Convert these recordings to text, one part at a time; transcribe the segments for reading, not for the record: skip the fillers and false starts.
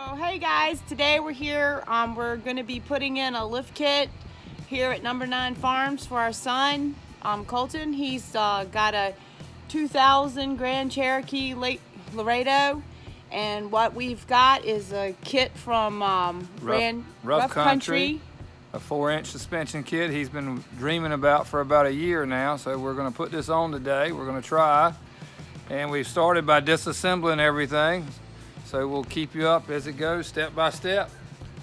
So hey guys, today we're here. We're going to be putting in a lift kit here at Number 9 Farms for our son, Colton. He's got a 2000 Grand Cherokee Laredo, and what we've got is a kit from Rough Country. A 4-inch suspension kit he's been dreaming about for about a year now. So we're going to put this on today. We're going to try, and we've started by disassembling everything. So we'll keep you up as it goes, step by step.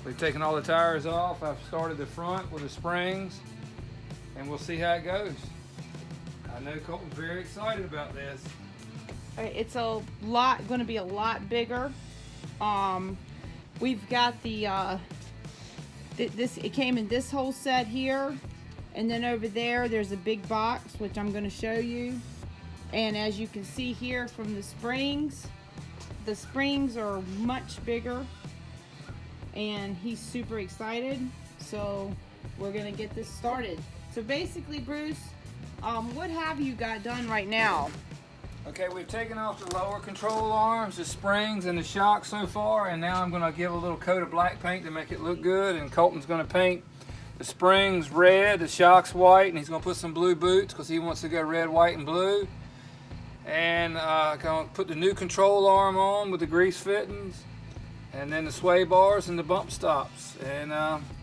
We've taken all the tires off. I've started the front with the springs, and we'll see how it goes. I know Colton's very excited about this. It's going to be a lot bigger. We've got the it came in this whole set here, and then over there's a big box which I'm going to show you. And as you can see here from the springs are much bigger, and he's super excited. So we're going to get this started. So basically, Bruce, what have you got done right now? Okay, we've taken off the lower control arms, the springs, and the shocks so far, and now I'm going to give a little coat of black paint to make it look good, and Colton's going to paint the springs red, the shocks white, and he's going to put some blue boots because he wants to go red, white, and blue. And going to put the new control arm on with the grease fittings, and then the sway bars and the bump stops. And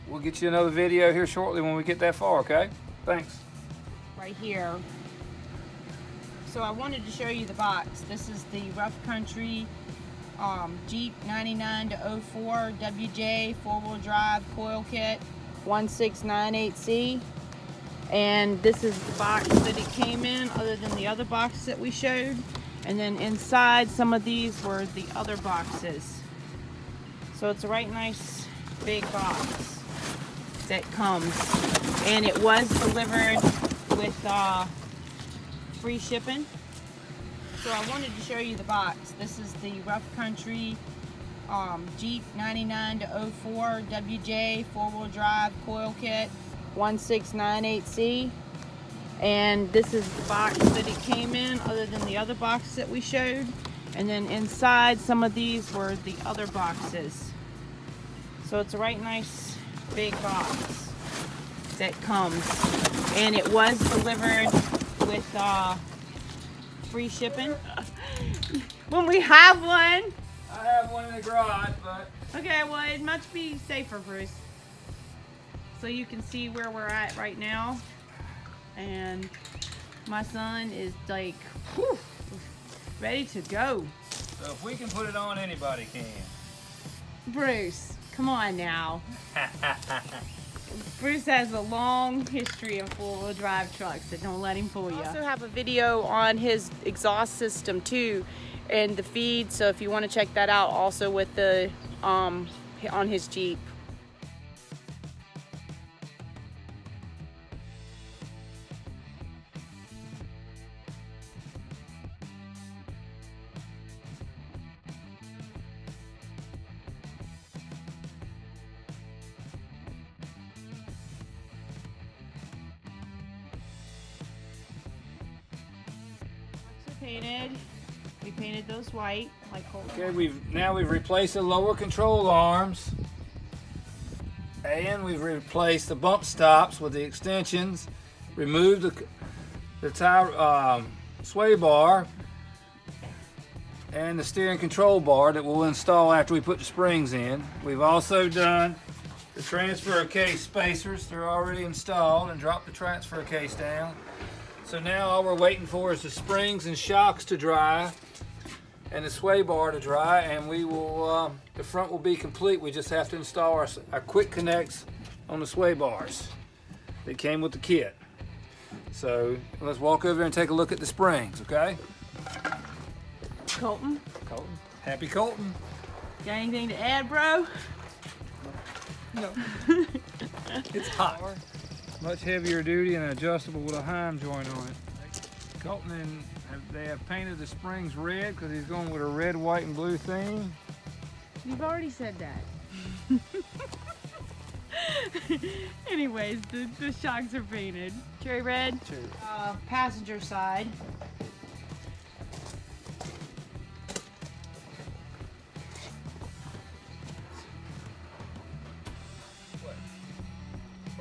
we'll get you another video here shortly when we get that far, okay? Thanks. Right here. So I wanted to show you the box. This is the Rough Country Jeep 99-04 WJ 4-wheel drive coil kit 1698C. And this is the box that it came in, other than the other box that we showed. And then inside, some of these were the other boxes. So it's a right nice big box that comes. And it was delivered with free shipping. So I wanted to show you the box. This is the Rough Country Jeep 99-04 WJ 4-wheel drive coil kit 1698C. And this is the box that it came in, other than the other box that we showed. And then inside, some of these were the other boxes. So it's a right nice big box that comes. And it was delivered with free shipping. When we have one. I have one in the garage, but... Okay, well, it must be safer, Bruce. So you can see where we're at right now. And my son is like, whew, ready to go. So if we can put it on, anybody can. Bruce, come on now. Bruce has a long history of four-wheel drive trucks, so don't let him fool you. I also have a video on his exhaust system too, and the feed, so if you want to check that out, also with the on his Jeep. Painted. We painted those white, like Colton. Okay, we've replaced the lower control arms, and we've replaced the bump stops with the extensions, removed the tire sway bar, and the steering control bar that we'll install after we put the springs in. We've also done the transfer case spacers. They're already installed, and dropped the transfer case down. So now all we're waiting for is the springs and shocks to dry and the sway bar to dry, and we will, the front will be complete. We just have to install our quick connects on the sway bars that came with the kit. So let's walk over and take a look at the springs, okay? Colton? Colton. Happy Colton. Got anything to add, bro? No. It's hot. Much heavier duty and adjustable with a Heim joint on it. Colton and they have painted the springs red because he's going with a red, white, and blue theme. You've already said that. Anyways, the shocks are painted. Cherry red. Cherry. Passenger side.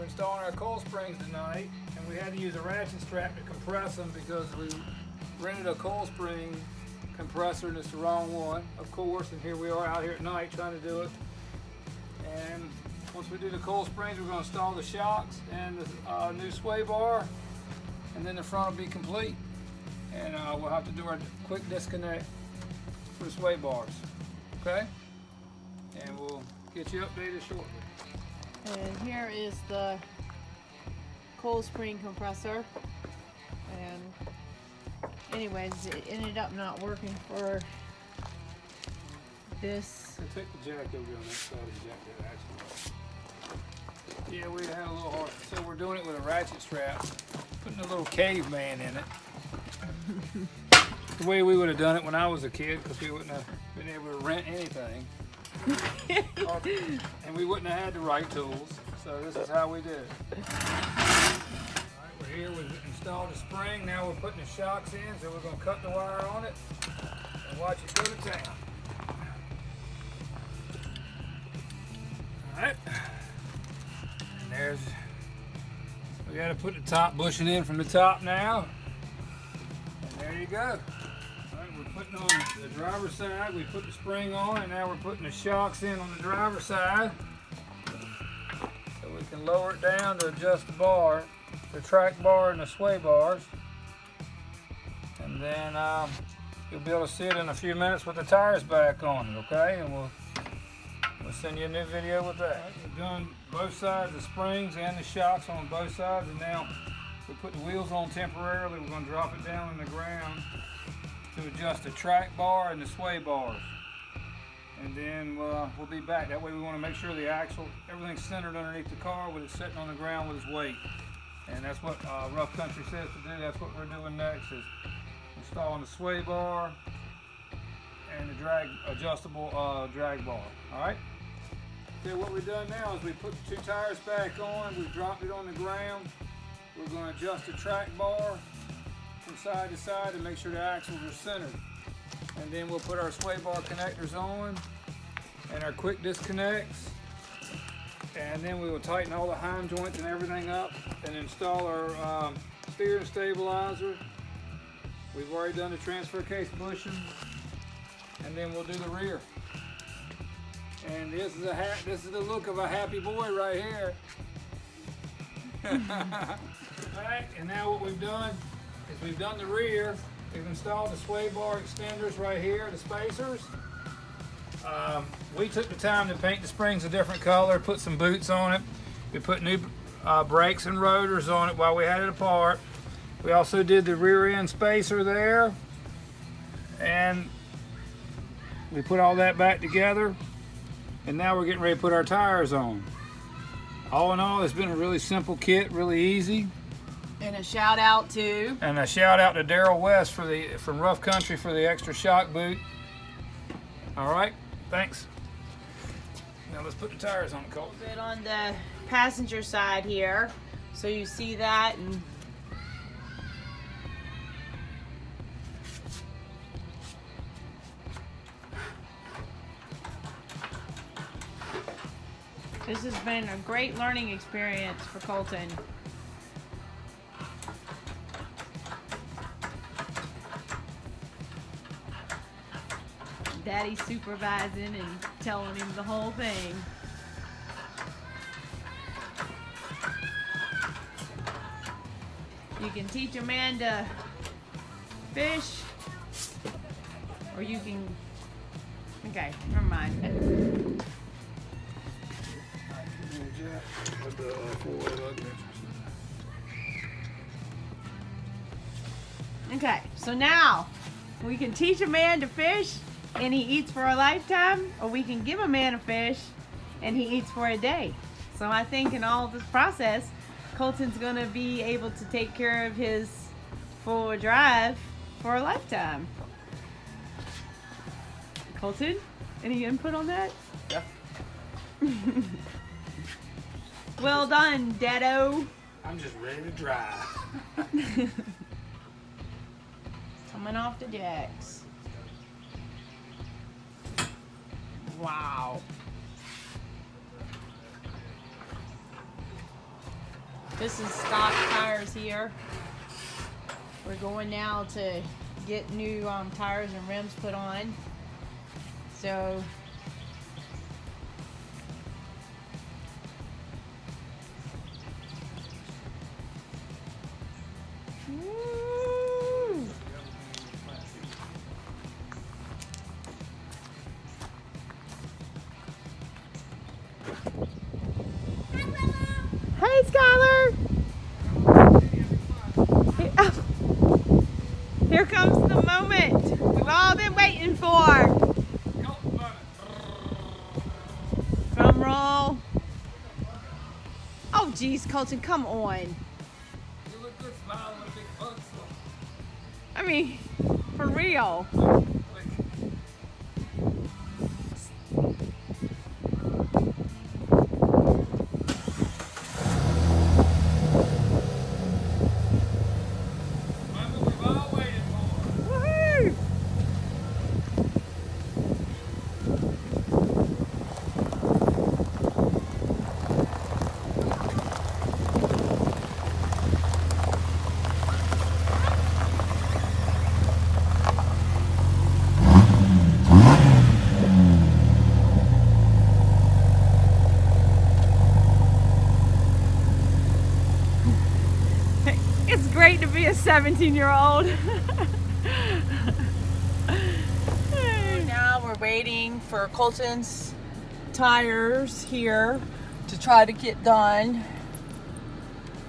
We're installing our coil springs tonight, and we had to use a ratchet strap to compress them because we rented a coil spring compressor and it's the wrong one, of course, and here we are out here at night trying to do it. And once we do the coil springs, we're going to install the shocks and the new sway bar, and then the front will be complete. And we'll have to do our quick disconnect for the sway bars, okay? And we'll get you updated shortly. And here is the coil spring compressor. And anyways, it ended up not working for this. So take the jack over on that side of the jack that actually. Yeah, we had a little hard. So we're doing it with a ratchet strap, putting a little caveman in it. The way we would have done it when I was a kid, because we wouldn't have been able to rent anything. And we wouldn't have had the right tools, so this is how we did it. Alright, we're here, we've installed the spring, now we're putting the shocks in, so we're going to cut the wire on it and watch it go to town. Alright, and there's, we got to put the top bushing in from the top now, and there you go. We're putting on the driver's side, we put the spring on, and now we're putting the shocks in on the driver's side so we can lower it down to adjust the bar, the track bar and the sway bars. And then you'll be able to see it in a few minutes with the tires back on, okay? And we'll send you a new video with that. Right, we've done both sides, the springs and the shocks on both sides, and now we put the wheels on temporarily. We're going to drop it down on the ground to adjust the track bar and the sway bars, and then we'll be back. That way we want to make sure the axle, everything's centered underneath the car with it sitting on the ground with its weight, and that's what Rough Country says to do. That's what we're doing next, is installing the sway bar and the adjustable drag bar. Alright, so what we've done now is we put the two tires back on, we've dropped it on the ground. We're going to adjust the track bar from side to side to make sure the axles are centered, and then we'll put our sway bar connectors on and our quick disconnects, and then we will tighten all the heim joints and everything up and install our steering stabilizer. We've already done the transfer case bushing, and then we'll do the rear. And this is the look of a happy boy right here. Alright, and now what we've done is we've done the rear. We've installed the sway bar extenders right here, the spacers. We took the time to paint the springs a different color, put some boots on it. We put new brakes and rotors on it while we had it apart. We also did the rear end spacer there, and we put all that back together, and now we're getting ready to put our tires on. All in all, it's been a really simple kit, really easy. And a shout out to Daryl West from Rough Country for the extra shock boot. All right, thanks. Now let's put the tires on the car. a bit on the passenger side here, so you see that. And this has been a great learning experience for Colton. Daddy's supervising and telling him the whole thing. You can teach a man to fish, or you can... Okay, never mind. Okay, so now we can teach a man to fish and he eats for a lifetime, or we can give a man a fish and he eats for a day. So I think in all this process, Colton's gonna be able to take care of his four-wheel drive for a lifetime. Colton, any input on that? Yeah. Well done, Daddo. I'm just ready to drive. Coming off the jacks. Wow. This is stock tires here. We're going now to get new tires and rims put on. So woo. Hey, Skylar. Here comes the moment we've all been waiting for. Drum roll. Oh, geez, Colton, come on. You look good smiling with a big bug slow. I mean, for real. It's great to be a 17-year-old. Now we're waiting for Colton's tires here to try to get done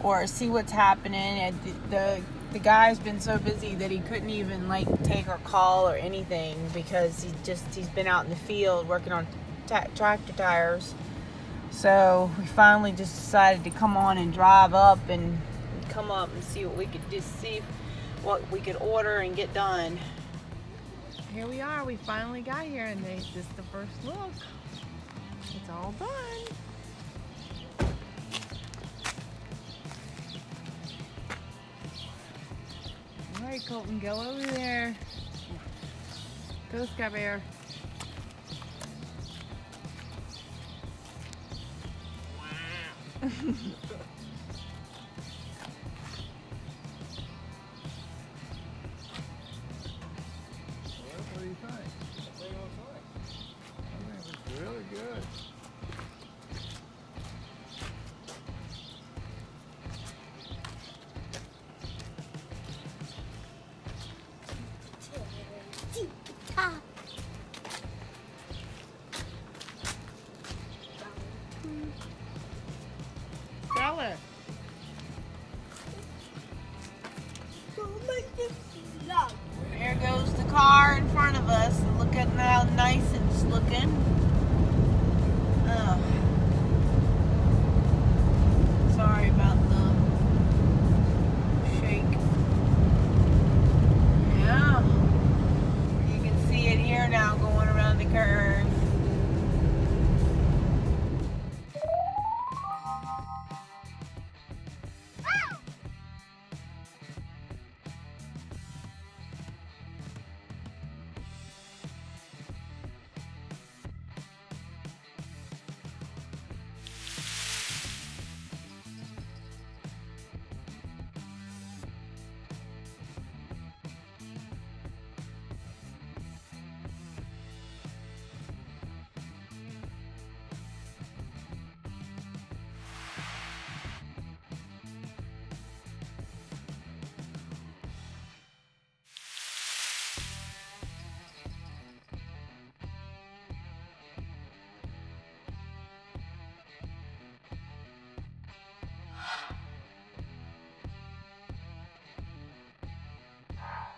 or see what's happening. And the guy's been so busy that he couldn't even like take our call or anything because he's been out in the field working on tractor tires. So we finally just decided to come on and drive up and come up and see what we could could order and get done. Here we are, we finally got here, and this is the first look. It's all done. All right, Colton, go over there. Go, Sky Bear. Wow.